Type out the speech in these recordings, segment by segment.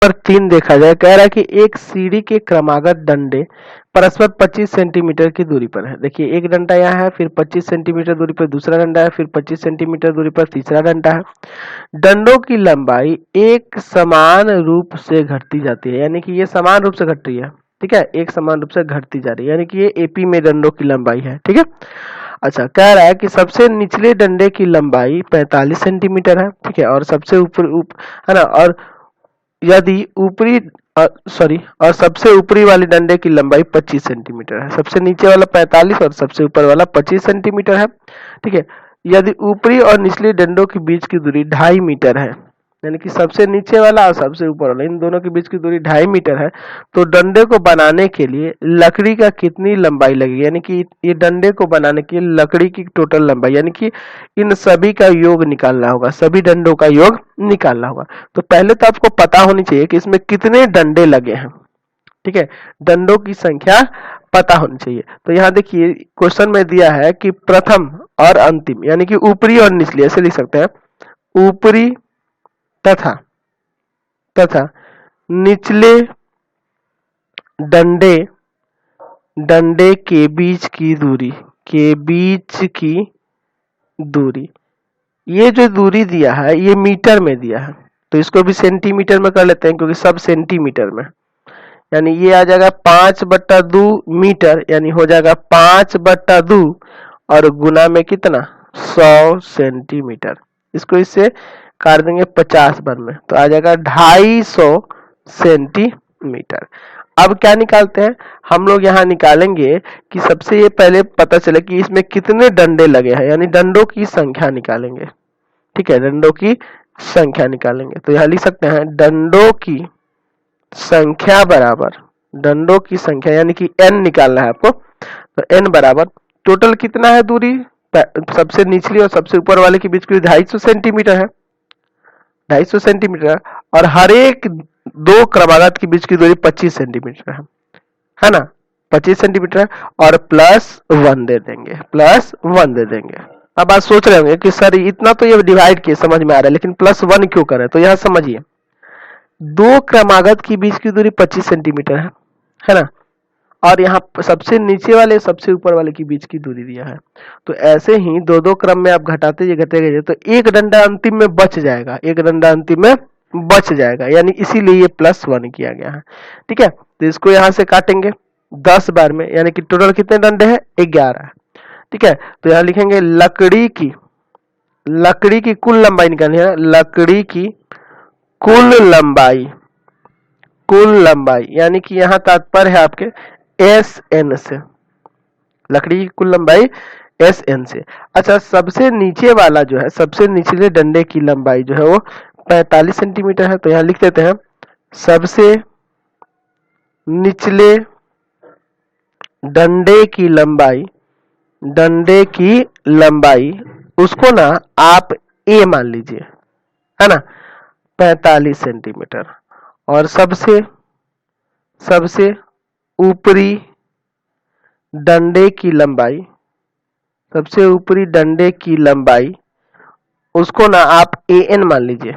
पर 3 देखा जाए, कह रहा है कि एक सीढ़ी के क्रमागत डंडे परस्पर 25 सेंटीमीटर की दूरी पर है। देखिए एक डंडा यहाँ है, फिर 25 सेंटीमीटर दूरी पर दूसरा डंडा है, फिर 25 सेंटीमीटर दूरी पर तीसरा डंडा है। डंडों की लंबाई एक समान रूप से घटती जाती है, यानी कि ये समान रूप से घट रही है, ठीक है, एक समान रूप से घटती जा रही है, यानी कि ये एपी में डंडों की लंबाई है, ठीक है। अच्छा, कह रहा है कि सबसे निचले डंडे की लंबाई 45 सेंटीमीटर है, ठीक है, और सबसे ऊपर है ना, और यदि ऊपरी और सबसे ऊपरी वाले डंडे की लंबाई 25 सेंटीमीटर है। सबसे नीचे वाला 45 और सबसे ऊपर वाला 25 सेंटीमीटर है, ठीक है। यदि ऊपरी और निचले डंडों के बीच की दूरी 2.5 मीटर है, यानी कि सबसे नीचे वाला और सबसे ऊपर वाला इन दोनों के बीच की दूरी 2.5 मीटर है, तो डंडे को बनाने के लिए लकड़ी का कितनी लंबाई लगेगी, यानी कि ये डंडे को बनाने के लिए लकड़ी की टोटल लंबाई, यानी कि इन सभी का योग निकालना होगा, सभी डंडों का योग निकालना होगा। तो पहले तो आपको पता होनी चाहिए कि इसमें कितने डंडे लगे हैं, ठीक है, डंडों की संख्या पता होनी चाहिए। तो यहाँ देखिए क्वेश्चन में दिया है कि प्रथम और अंतिम, यानी कि ऊपरी और निचली, ऐसे लिख सकते हैं, ऊपरी तथा निचले डंडे के बीच की दूरी, ये जो दूरी दिया है ये मीटर में दिया है, तो इसको भी सेंटीमीटर में कर लेते हैं क्योंकि सब सेंटीमीटर में, यानी ये आ जाएगा 5/2 मीटर, यानी हो जाएगा 5/2 और गुना में कितना 100 सेंटीमीटर। इसको इससे काट देंगे 50 बार में, तो आ जाएगा 250 सेंटीमीटर। अब क्या निकालते हैं हम लोग, यहाँ निकालेंगे कि सबसे ये पहले पता चले कि इसमें कितने डंडे लगे हैं, यानी डंडों की संख्या निकालेंगे, ठीक है, डंडों की संख्या निकालेंगे। तो यहाँ लिख सकते हैं डंडों की संख्या यानी कि n निकालना है आपको, तो n बराबर टोटल कितना है दूरी, सबसे निचली और सबसे ऊपर वाले के बीच की 250 सेंटीमीटर है, 250 सेंटीमीटर, और हर एक दो क्रमागत के बीच की दूरी 25 सेंटीमीटर है ना, 25 सेंटीमीटर, और +1 दे देंगे। अब आप सोच रहे होंगे कि सर इतना तो ये डिवाइड किए समझ में आ रहा है, लेकिन +1 क्यों करें, तो यह समझिए, दो क्रमागत के बीच की दूरी 25 सेंटीमीटर है ना, और यहाँ सबसे नीचे वाले सबसे ऊपर वाले के बीच की दूरी दिया है, तो ऐसे ही दो दो क्रम में आप घटाते गए तो एक डंडा अंतिम में बच जाएगा, यानी इसीलिए ये +1 किया गया है, ठीक है। तो इसको यहाँ से काटेंगे 10 बार में, यानी कि टोटल कितने डंडे हैं 11, ठीक है। तो यहाँ लिखेंगे लकड़ी की कुल लंबाई निकालनी है, लकड़ी की कुल लंबाई, यानी कि यहाँ तात्पर्य है आपके SN से, लकड़ी की कुल लंबाई SN से। अच्छा, सबसे नीचे वाला जो है, सबसे निचले डंडे की लंबाई जो है वो 45 सेंटीमीटर है, तो यहाँ लिख देते हैं सबसे निचले डंडे की लंबाई उसको ना आप A मान लीजिए, है ना, 45 सेंटीमीटर, और सबसे ऊपरी डंडे की लंबाई उसको ना आप AN मान लीजिए,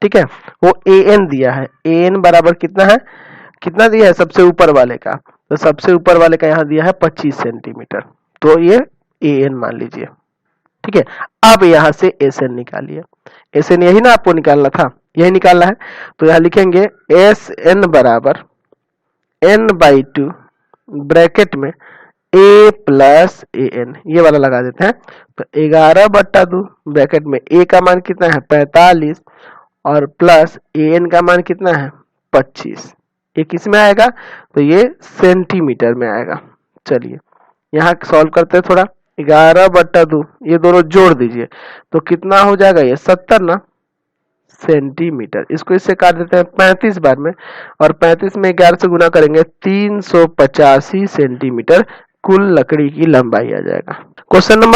ठीक है, वो AN दिया है, AN बराबर कितना दिया है सबसे ऊपर वाले का, तो सबसे ऊपर वाले का यहाँ दिया है 25 सेंटीमीटर, तो ये AN मान लीजिए, ठीक है। अब यहाँ से SN निकालिए, SN यही ना आपको निकालना था, यही निकालना है, तो यहाँ लिखेंगे SN बराबर n/2 ब्रैकेट में A + AN, ये वाला लगा देते हैं, तो 11/2 ब्रैकेट में A का मान कितना है 45 और प्लस AN का मान कितना है 25, ये किस में आएगा, तो ये सेंटीमीटर में आएगा। चलिए यहाँ सॉल्व करते हैं थोड़ा, 11/2 ये दोनों जोड़ दीजिए तो कितना हो जाएगा, ये 70 ना सेंटीमीटर। इसको इससे काट देते हैं 35 बार में, और 35 में 11 से गुना करेंगे 385 सेंटीमीटर कुल लकड़ी की लंबाई आ जाएगा। Question number